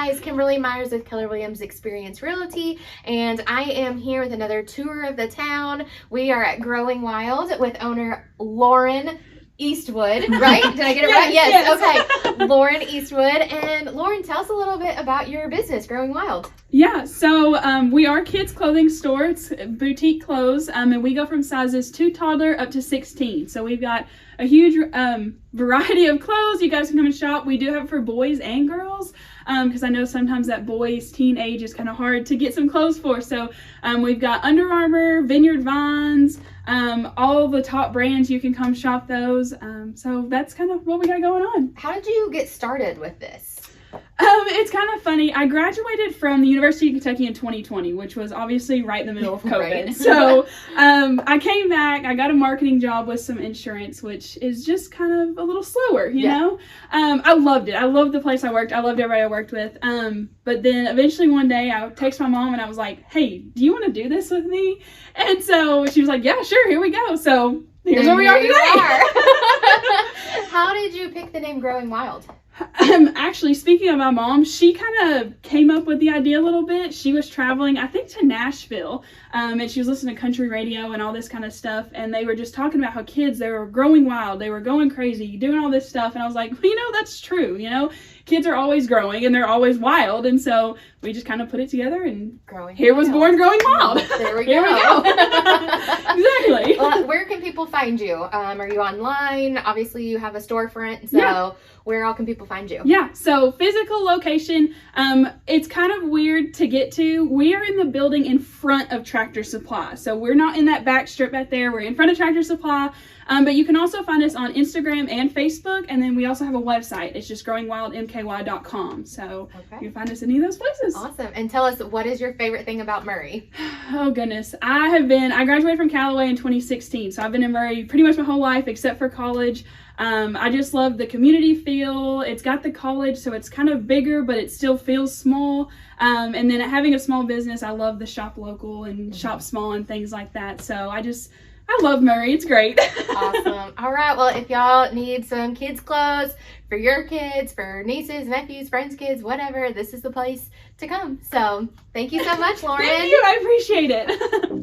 guys, Kimberly Myers with Keller Williams Experience Realty, and I am here with another tour of the town. We are at Growing Wild with owner Lauren Eastwood, right? Did I get it right? Yes. Okay. Lauren Eastwood. And Lauren, tell us a little bit about your business, Growing Wild. Yeah, so we are a kids clothing store. It's boutique clothes, and we go from sizes 2 toddler up to 16. So we've got a huge variety of clothes. You guys can come and shop. We do have it for boys and girls, because I know sometimes that boys' teen age is kind of hard to get some clothes for. So we've got Under Armour, Vineyard Vines, all the top brands. You can come shop those. So that's kind of what we got going on. How did you get started with this? It's kind of funny. I graduated from the University of Kentucky in 2020, which was obviously right in the middle of COVID. Right. So I came back. I got a marketing job with some insurance, which is just kind of a little slower, you know? I loved it. I loved the place I worked. I loved everybody I worked with. But then eventually one day I texted my mom and I was like, hey, do you want to do this with me? And so she was like, yeah, sure, here we go. So here's where we are today. How did you pick the name Growing Wild? Actually, speaking of my mom, she kind of came up with the idea a little bit. She was traveling, I think, to Nashville, and she was listening to country radio and all this kind of stuff, and they were just talking about how kids, they were growing wild, they were going crazy, doing all this stuff, and I was like, well, you know, that's true, you know? Kids are always growing, and they're always wild, and so we just kind of put it together, and here was born Growing Wild. There we go. Here we go. Exactly. Well, where can people find you? Are you online? Obviously, you have a storefront, so where all can people find you? Yeah, so physical location, it's kind of weird to get to. We are in the building in front of Tractor Supply, so we're not in that back strip back there. We're in front of Tractor Supply. But you can also find us on Instagram and Facebook, and then we also have a website. It's just growingwildmky.com. So you can find us in any of those places. Awesome. And tell us, what is your favorite thing about Murray? Oh, goodness. I graduated from Callaway in 2016, so I've been in Murray pretty much my whole life except for college. I just love the community feel. It's got the college, so it's kind of bigger, but it still feels small. And then having a small business, I love the shop local and shop small and things like that. So I love Murray. It's great. Awesome. All right. Well, if y'all need some kids' clothes for your kids, for nieces, nephews, friends' kids, whatever, this is the place to come. So thank you so much, Lauren. Thank you. I appreciate it.